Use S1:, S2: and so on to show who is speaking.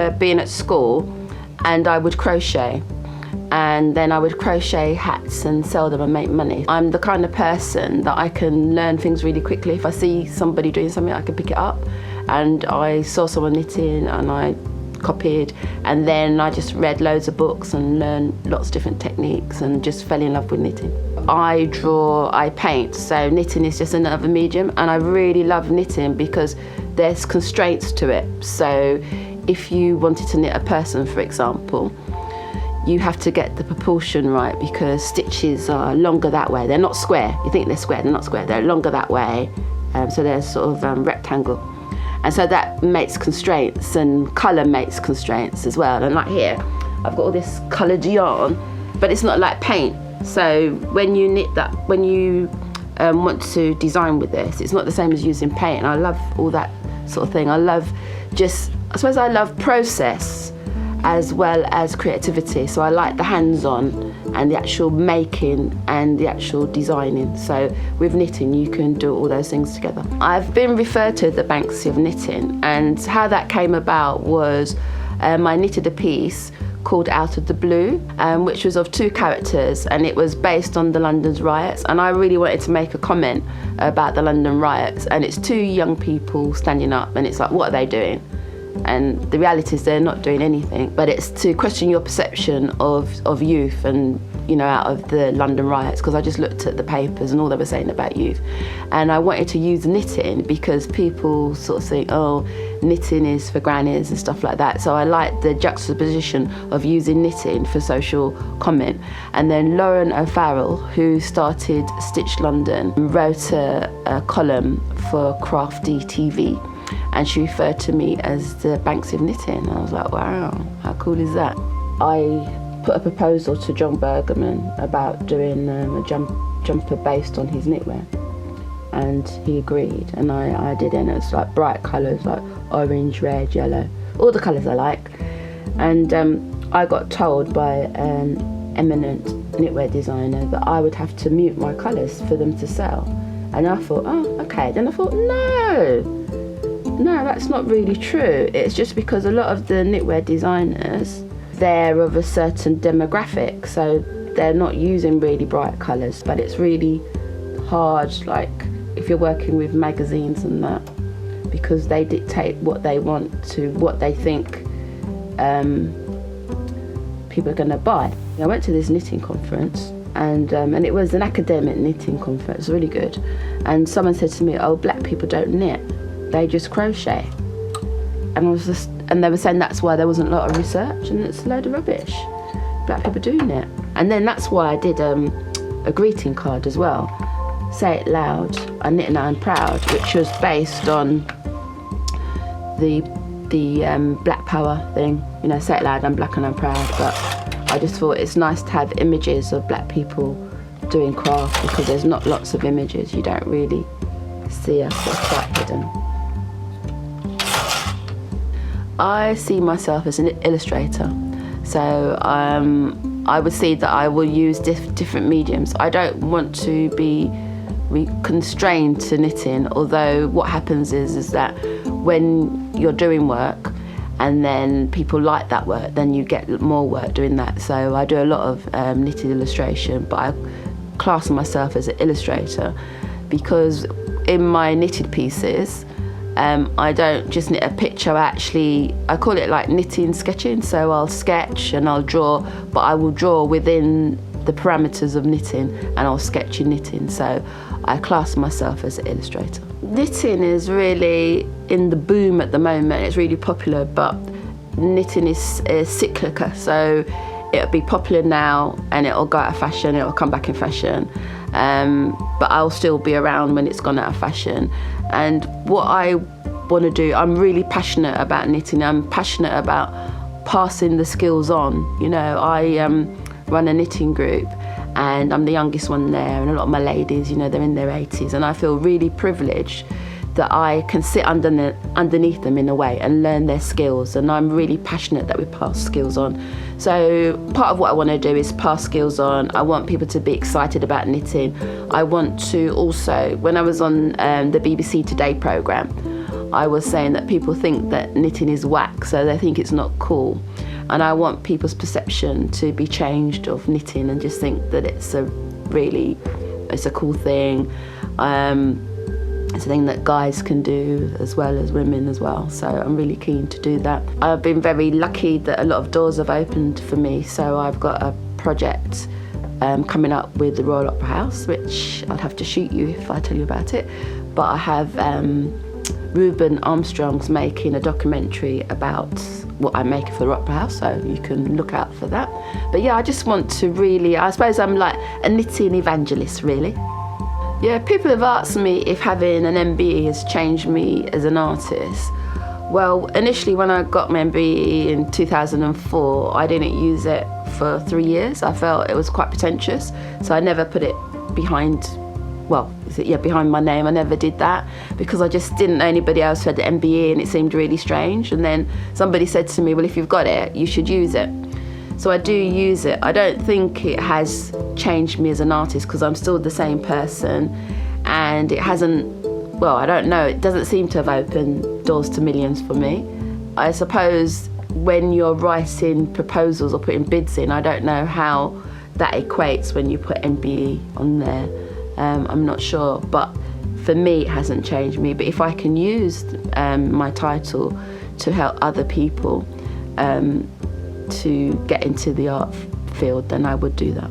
S1: remember being at school and I would crochet, and then I would crochet hats and sell them and make money. I'm the kind of person that I can learn things really quickly. If I see somebody doing something, I can pick it up. And I saw someone knitting and I copied, and then I just read loads of books and learned lots of different techniques and just fell in love with knitting. I draw, I paint, so knitting is just another medium, and I really love knitting because there's constraints to it. So if you wanted to knit a person, for example, you have to get the proportion right because stitches are longer that way. They're not square. You think they're square, they're not square. They're longer that way, so they're sort of rectangle. And so that makes constraints, and colour makes constraints as well. And like here, I've got all this coloured yarn, but it's not like paint. So when you knit that, when you want to design with this, it's not the same as using paint. And I love all that sort of thing. I love I suppose I love process as well as creativity. So I like the hands-on and the actual making and the actual designing. So with knitting, you can do all those things together. I've been referred to the Banksy of knitting, and how that came about was I knitted a piece called Out of the Blue, which was of two characters, and it was based on the London's riots. And I really wanted to make a comment about the London riots, and it's two young people standing up, and it's like, what are they doing? And the reality is they're not doing anything, but it's to question your perception of youth and, you know, out of the London riots, because I just looked at the papers and all they were saying about youth. And I wanted to use knitting because people sort of think, oh, knitting is for grannies and stuff like that. So I like the juxtaposition of using knitting for social comment. And then Lauren O'Farrell, who started Stitch London, wrote a column for Crafty TV. And she referred to me as the Banksy of knitting. I was like, wow, how cool is that? I put a proposal to John Bergerman about doing a jumper based on his knitwear. And he agreed, and I did it, and it's like bright colours, like orange, red, yellow, all the colours I like. And I got told by an eminent knitwear designer that I would have to mute my colours for them to sell. And I thought, oh, okay. Then I thought, no, that's not really true. It's just because a lot of the knitwear designers, they're of a certain demographic, so they're not using really bright colours, but it's really hard, like if you're working with magazines and that, because they dictate what they want to, what they think people are going to buy. I went to this knitting conference, and it was an academic knitting conference, really good. And someone said to me, oh, black people don't knit. They just crochet. And they were saying that's why there wasn't a lot of research, and it's a load of rubbish. Black people do knit. And then that's why I did a greeting card as well. Say it loud, I knit and I'm proud, which was based on the Black Power thing. You know, say it loud, I'm black and I'm proud. But I just thought it's nice to have images of black people doing craft, because there's not lots of images. You don't really see us, it's quite hidden. I see myself as an illustrator, so I would see that I will use different mediums. I don't want to be constrained to knitting, although what happens is that when you're doing work and then people like that work, then you get more work doing that. So I do a lot of knitted illustration, but I class myself as an illustrator because in my knitted pieces, I don't just knit a picture, I call it like knitting sketching. So I'll sketch and I'll draw, but I will draw within the parameters of knitting, and I'll sketch in knitting. So I class myself as an illustrator. Knitting is really in the boom at the moment. It's really popular, but knitting is cyclical. So it'll be popular now and it'll go out of fashion, it'll come back in fashion. But I'll still be around when it's gone out of fashion. And what I want to do, I'm really passionate about knitting. I'm passionate about passing the skills on. You know, I run a knitting group and I'm the youngest one there, and a lot of my ladies, you know, they're in their 80s, and I feel really privileged that I can sit underneath them in a way and learn their skills, and I'm really passionate that we pass skills on. So part of what I want to do is pass skills on. I want people to be excited about knitting. I want to also, when I was on the BBC Today programme, I was saying that people think that knitting is whack, so they think it's not cool. And I want people's perception to be changed of knitting and just think that it's a cool thing. It's a thing that guys can do as well as women as well. So I'm really keen to do that. I've been very lucky that a lot of doors have opened for me. So I've got a project coming up with the Royal Opera House, which I'd have to shoot you if I tell you about it. But I have Ruben Armstrong's making a documentary about what I'm making for the Opera House, so you can look out for that. But yeah, I just want to really, I suppose I'm like a knitting evangelist, really. Yeah, people have asked me if having an MBE has changed me as an artist. Well, initially when I got my MBE in 2004, I didn't use it for 3 years. I felt it was quite pretentious, so I never put it behind my name. I never did that because I just didn't know anybody else who had the MBE, and it seemed really strange. And then somebody said to me, well, if you've got it, you should use it. So I do use it. I don't think it has changed me as an artist because I'm still the same person, and it hasn't, well, I don't know, it doesn't seem to have opened doors to millions for me. I suppose when you're writing proposals or putting bids in, I don't know how that equates when you put MBE on there. I'm not sure, but for me it hasn't changed me. But if I can use my title to help other people to get into the art field, then I would do that.